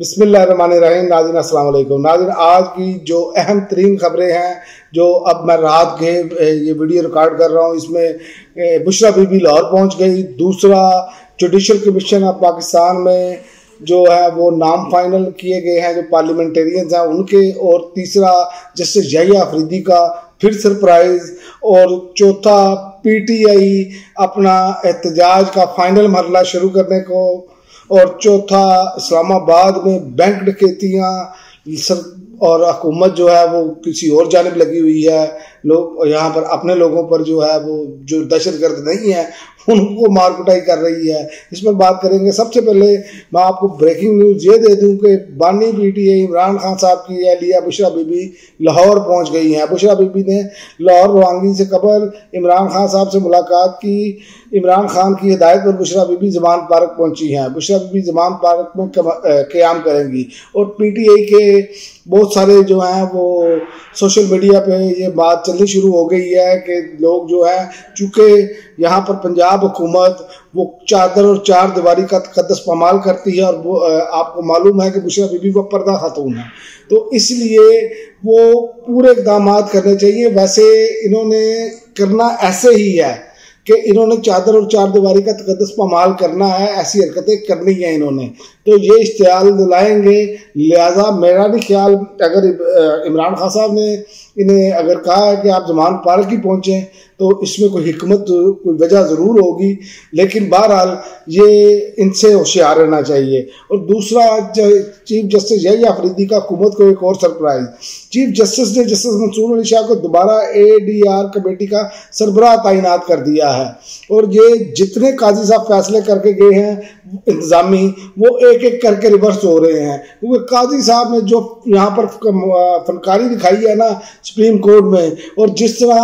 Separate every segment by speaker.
Speaker 1: बिस्मिल्लाहिर्रहमानिर्रहीम। नाज़रीन अस्सलाम वालेकुम। नाज़रीन, आज की जो अहम तरीन खबरें हैं, जो अब मैं रात के ये वीडियो रिकॉर्ड कर रहा हूँ, इसमें बुशरा बीबी लाहौर पहुँच गई। दूसरा, जुडिशल कमीशन ऑफ पाकिस्तान में जो है वो नाम फाइनल किए गए हैं जो पार्लियामेंटेरियंस हैं उनके। और तीसरा, जस्टिस यहिया अफरीदी का फिर सरप्राइज। और चौथा, PTI अपना एहतजाज का फाइनल मरहला शुरू करने को। और चौथा, इस्लामाबाद में बैंक डकैतियाँ और हुकूमत जो है वो किसी और जानिब लगी हुई है। लोग यहाँ पर अपने लोगों पर जो है वो जो दहशतगर्द नहीं है उनको मार कुटाई कर रही है। इस पर बात करेंगे। सबसे पहले मैं आपको ब्रेकिंग न्यूज़ ये दे दूं कि बानी PTI इमरान खान साहब की अहलिया बुशरा बीबी लाहौर पहुंच गई हैं। बुशरा बीबी ने लाहौर रवानगी से कबल इमरान खान साहब से मुलाकात की। इमरान खान की हिदायत पर बुशरा बीबी जमान पार्क पहुंची हैं। बुशरा बीबी जमान पार्क में क़याम करेंगी। और PTI के बहुत सारे जो हैं वो सोशल मीडिया पे ये बात चलनी शुरू हो गई है कि लोग जो है, चूँकि यहाँ पर पंजाब हुकूमत वो चादर और चार दीवारी का तकद्दस पामाल करती है, और वो आपको मालूम है कि बुशरा बीबी वो पर्दा खातून है, तो इसलिए वो पूरे इक़दाम करने चाहिए। वैसे इन्होंने करना ऐसे ही है कि इन्होंने चादर और चार दीवारी का तकद्दस पामाल करना है, ऐसी हरकतें करनी है इन्होंने, तो ये इश्तियाल दिलाएंगे। लिहाजा मेरा भी ख्याल, अगर इमरान खान साहब ने इन्हें अगर कहा है कि आप जमान पार्क ही पहुँचें, तो इसमें कोई हिकमत, कोई वजह ज़रूर होगी। लेकिन बहरहाल ये इनसे होशियार रहना चाहिए। और दूसरा, चीफ जस्टिस यहिया अफरीदी का हुकूमत को एक और सरप्राइज। चीफ जस्टिस ने जस्टिस मंसूर अली शाह को दोबारा ADR कमेटी का सरबराह तैनात कर दिया है। और ये जितने काजी साहब फैसले करके गए हैं इंतजामी, वो एक एक करके रिवर्स हो रहे हैं। क्योंकि काजी साहब ने जो यहाँ पर फनकारी दिखाई है ना सुप्रीम कोर्ट में, और जिस तरह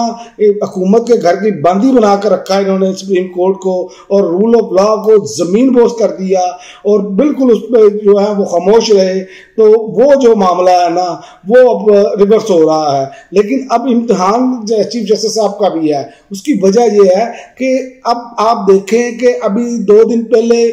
Speaker 1: हुकूमत के घर की बंदी बनाकर रखा है इन्होंने सुप्रीम कोर्ट को, और रूल ऑफ लॉ को जमीन बोझ कर दिया, और बिल्कुल उस पर जो है वो खामोश रहे, तो वो जो मामला है ना वो अब रिवर्स हो रहा है। लेकिन अब इम्तिहान चीफ जस्टिस साहब का भी है। उसकी वजह यह है कि अब आप देखें कि अभी 2 दिन पहले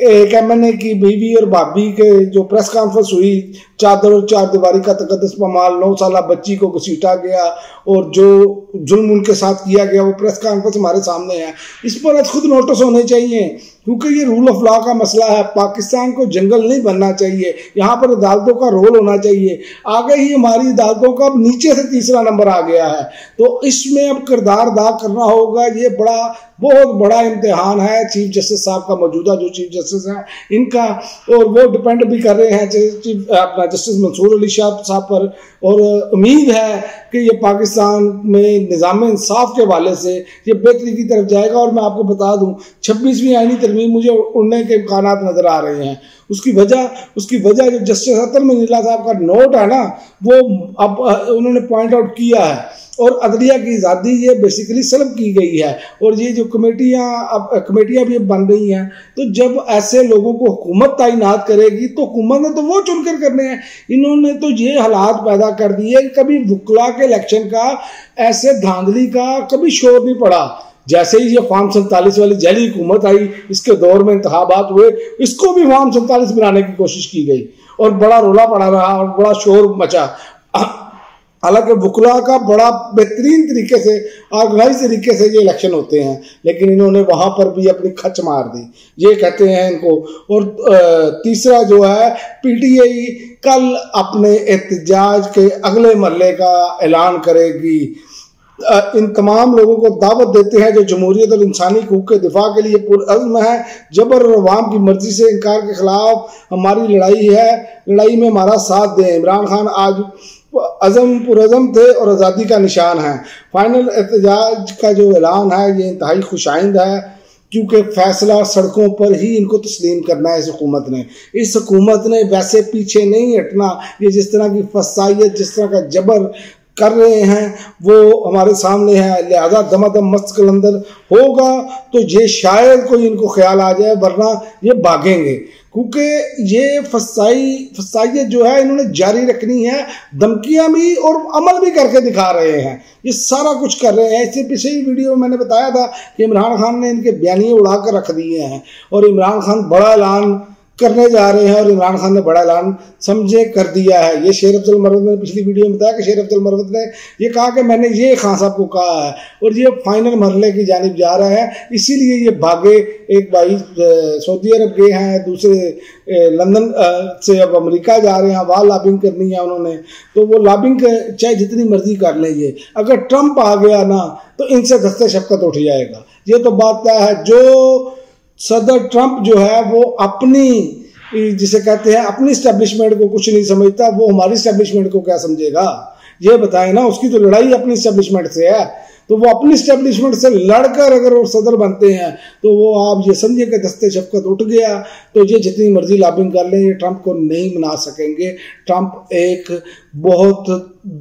Speaker 1: एक MNA की बीवी और भाभी के जो प्रेस कॉन्फ्रेंस हुई, चादर और चार दीवारी का तकद्दस पामाल, 9 साला बच्ची को घसीटा गया और जो जुल्म उनके साथ किया गया, वो प्रेस कॉन्फ्रेंस हमारे सामने है। इस पर खुद नोटिस होने चाहिए, क्योंकि ये रूल ऑफ लॉ का मसला है। पाकिस्तान को जंगल नहीं बनना चाहिए, यहाँ पर अदालतों का रोल होना चाहिए। आगे ही हमारी अदालतों का अब नीचे से तीसरा नंबर आ गया है, तो इसमें अब किरदार अदा करना होगा। ये बहुत बड़ा इम्तिहान है चीफ जस्टिस साहब का, मौजूदा जो चीफ जस्टिस हैं इनका। और वो डिपेंड भी कर रहे हैं अपना जस्टिस मंसूर अली शाह साहब पर। और उम्मीद है कि ये पाकिस्तान में निज़ाम इंसाफ के हवाले से ये बेहतरी की तरफ जाएगा। और मैं आपको बता दूं, 26वीं आईनी तरमीम मुझे उड़ने के इम्कानात नज़र आ रहे हैं। उसकी वजह जो जस्टिस अतर मनीला साहब का नोट है ना, वो अब उन्होंने पॉइंट आउट किया है। और अदलिया की आज़ादी ये बेसिकली सलब की गई है। और ये जो कमेटियाँ भी बन रही हैं, तो जब ऐसे लोगों को हुकूमत तैनात करेगी तो हुकूमत ने तो वो चुनकर करने हैं। इन्होंने तो ये हालात पैदा कर दिए, कभी वुकला के इलेक्शन का, ऐसे धांधली का कभी शोर नहीं पड़ा। जैसे ही ये फॉर्म 47 वाली जैली हुकूमत आई, इसके दौर में इंतखाबात हुए, इसको भी फॉर्म 47 बनाने की कोशिश की गई और बड़ा रोला पड़ा रहा और बड़ा शोर मचा। हालांकि वुकला का बड़ा बेहतरीन तरीके से, ऑर्गेनाइज तरीके से ये इलेक्शन होते हैं, लेकिन इन्होंने वहां पर भी अपनी खच मार दी, ये कहते हैं इनको। और तीसरा जो है, PTI कल अपने एहतजाज के अगले मरहले का ऐलान करेगी। इन तमाम लोगों को दावत देते हैं जो जमहूरियत और इंसानी हकूक़ के दिफा के लिए पुरअज़्म है। जबर और अवाम की मर्जी से इनकार के खिलाफ हमारी लड़ाई है, लड़ाई में हमारा साथ दें। इमरान खान आज पुरअज़म थे और आज़ादी का निशान है। फाइनल एहतजाज का जो ऐलान है ये इंतहाई खुशाइंद है, क्योंकि फैसला सड़कों पर ही इनको तस्लीम करना है इस हुकूमत ने। इस हुकूमत ने वैसे पीछे नहीं हटना। ये जिस तरह की फसाइयत, जिस तरह का जबर कर रहे हैं वो हमारे सामने है। लिहाजा दमादम मस्त कलंदर होगा तो ये शायद कोई इनको ख्याल आ जाए, वरना ये भागेंगे। क्योंकि ये फसाइयत जो है इन्होंने जारी रखनी है, धमकियां भी और अमल भी करके दिखा रहे हैं, ये सारा कुछ कर रहे हैं। इससे पिछले वीडियो में मैंने बताया था कि इमरान खान ने इनके बयानिए उड़ा कर रख दिए हैं और इमरान खान बड़ा ऐलान करने जा रहे हैं और इमरान खान ने बड़ा ऐलान समझे कर दिया है। ये शेर अफजल मरवत ने पिछली वीडियो में बताया कि शेर अफजल मरवत ने ये कहा कि मैंने ये खान साहब को कहा है और ये फाइनल मरहले की जानिब जा रहा है, इसीलिए ये भागे। एक भाई सऊदी अरब गए हैं, दूसरे लंदन से अब अमेरिका जा रहे हैं, वहाँ लॉबिंग करनी है उन्होंने। तो वो लॉबिंग चाहे जितनी मर्जी कर लें, ये अगर ट्रंप आ गया ना तो इनसे दस्ते शफ़क़त उठ जाएगा। ये तो बात तय है। जो सदर ट्रंप जो है वो अपनी, जिसे कहते हैं अपनी इस्टेब्लिशमेंट को कुछ नहीं समझता, वो हमारी इस्टेब्लिशमेंट को क्या समझेगा? ये बताएं ना, उसकी तो लड़ाई अपनी इस्टेब्लिशमेंट से है। तो वो अपनी इस्टेब्लिशमेंट से लड़कर अगर वो सदर बनते हैं तो वो आप ये समझिए कि दस्ते शफ़क़त उठ गया। तो ये जितनी मर्जी लॉबिंग कर लें, ये ट्रंप को नहीं मना सकेंगे। ट्रंप एक बहुत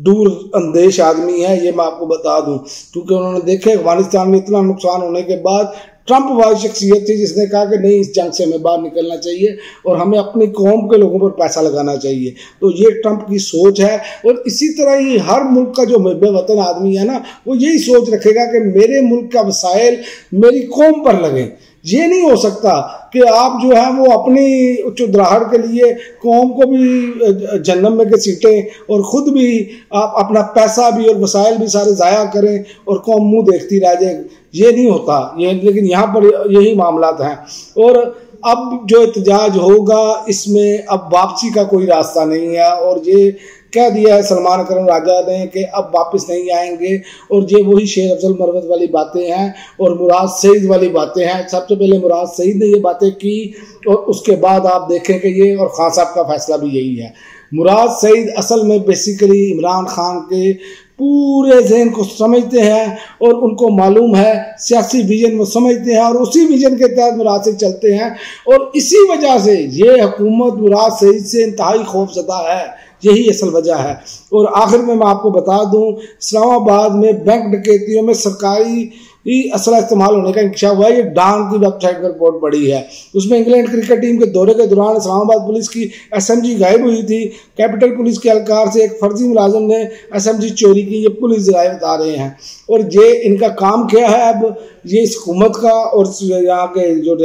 Speaker 1: दूर अंदेश आदमी है, ये मैं आपको बता दूं, क्योंकि उन्होंने देखे अफगानिस्तान में इतना नुकसान होने के बाद ट्रंप वह शख्सियत थी जिसने कहा कि नहीं, इस जंग से हमें बाहर निकलना चाहिए और हमें अपनी कौम के लोगों पर पैसा लगाना चाहिए। तो ये ट्रंप की सोच है। और इसी तरह ही हर मुल्क का जो मुहब्बे वतन आदमी है ना, वो यही सोच रखेगा कि मेरे मुल्क का वसाइल मेरी कौम पर लगे। ये नहीं हो सकता कि आप जो है वो अपनी चुदराहट के लिए कौम को भी जहन्नम में घसीटें और ख़ुद भी आप अपना पैसा भी और वसाइल भी सारे ज़ाया करें और कौम मुंह देखती रह जाए। ये नहीं होता ये, लेकिन यहाँ पर यही मामलात हैं। और अब जो एहतजाज होगा इसमें अब वापसी का कोई रास्ता नहीं है। और ये कह दिया है सलमान अकरम राजा ने कि अब वापस नहीं आएंगे। और ये वही शेर अफजल मरवत वाली बातें हैं और मुराद सईद वाली बातें हैं। सबसे पहले मुराद सईद ने ये बातें की और उसके बाद आप देखें कि ये और खान साहब का फैसला भी यही है। मुराद सईद असल में बेसिकली इमरान खान के पूरे जहन को समझते हैं और उनको मालूम है सियासी विजन वो समझते हैं और उसी विजन के तहत मुराद सईद चलते हैं। और इसी वजह से ये हुकूमत मुराद सईद से इंतहाई खौफज़दा है, यही असल वजह है। और आखिर में मैं आपको बता दूं, इस्लामाबाद में बैंक डकैतियों में सरकारी असला इस्तेमाल होने का इंकशाफ हुआ है। ये डांग की वेबसाइट पर रिपोर्ट पड़ी है। उसमें इंग्लैंड क्रिकेट टीम के दौरे के दौरान इस्लामाबाद पुलिस की SMG गायब हुई थी। कैपिटल पुलिस के एहलकार से एक फर्जी मुलाजिम ने SMG चोरी की, ये पुलिस ज़राए बता रहे हैं। और ये इनका काम क्या है, अब ये इस हुकूमत का और यहाँ के जो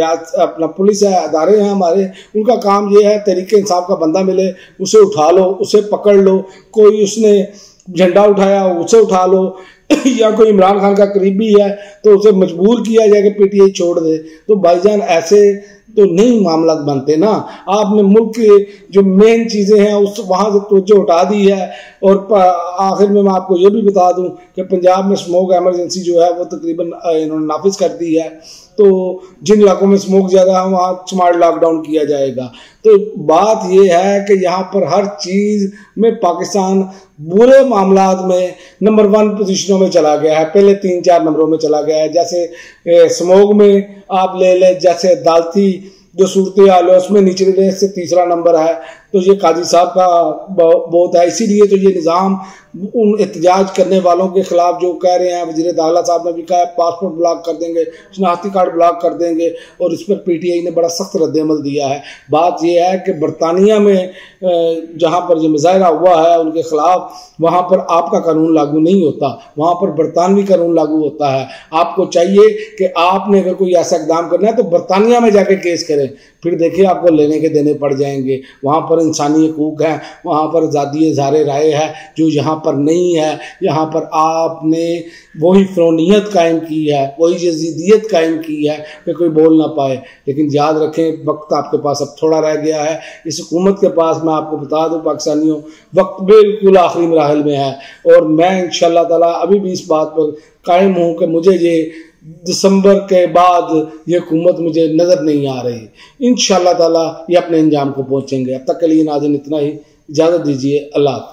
Speaker 1: अपना पुलिस है, अदारे हैं हमारे, उनका काम ये है तहरीक इंसाफ का बंदा मिले उसे उठा लो, उसे पकड़ लो। कोई उसने झंडा उठाया उसे उठा लो, या कोई इमरान खान का करीबी है तो उसे मजबूर किया जाए कि PTI छोड़ दे। तो भाईजान ऐसे तो नहीं मामला बनते ना। आपने मुल्क के जो मेन चीज़ें हैं उस वहाँ से तवज्जो उठा दी है। और आखिर में मैं आपको ये भी बता दूं कि पंजाब में स्मोक एमरजेंसी जो है वो तकरीबन इन्होंने नाफिज कर दी है। तो जिन इलाकों में स्मोक ज़्यादा है वहाँ स्मार्ट लॉकडाउन किया जाएगा। तो बात यह है कि यहाँ पर हर चीज़ में पाकिस्तान बुरे मामलात में नंबर 1 पोजीशनों में चला गया है, पहले 3-4 नंबरों में चला गया है। जैसे स्मोक में आप ले लें, जैसे अदालती जो सूरत हाल है उसमें निचले से तीसरा नंबर है। तो ये काजी साहब का बहुत है। इसीलिए तो ये निज़ाम उन एहतजाज करने वालों के खिलाफ जो कह रहे हैं, वज़ीर दाखिला साहब ने भी कहा है पासपोर्ट ब्लॉक कर देंगे, शनाख्ती कार्ड ब्लॉक कर देंगे। और इस पर PTI ने बड़ा सख्त रद्द-ए-अमल दिया है। बात यह है कि बरतानिया में जहाँ पर ये मुजाहरा हुआ है उनके खिलाफ, वहाँ पर आपका कानून लागू नहीं होता, वहाँ पर बरतानवी कानून लागू होता है। आपको चाहिए कि आपने अगर कोई ऐसा इकदाम करना है तो बरतानिया में जाके केस करें, फिर देखिए आपको लेने के देने पड़ जाएंगे। वहाँ पर इंसानी हकूक़ है, वहाँ पर आज़ादी इज़हार राय है जो यहाँ पर नहीं है। यहाँ पर आपने वही फ़िरौनियत कायम की है, वही यज़ीदियत कायम की है कि कोई बोल ना पाए। लेकिन याद रखें वक्त आपके पास अब थोड़ा रह गया है। इस हुकूमत के पास मैं आपको बता दूं पाकिस्तानियों, वक्त बिल्कुल आखिरी मराहल में है। और मैं इंशाअल्लाह ताला अभी भी इस बात पर कायम हूँ कि मुझे ये दिसंबर के बाद ये हुकूमत मुझे नज़र नहीं आ रही। इंशाअल्लाह ताला ये अपने अंजाम को पहुँचेंगे। अब तक के लिए नाज़रीन इतना ही, इजाज़त दीजिए। अल्लाह हाफ़िज़।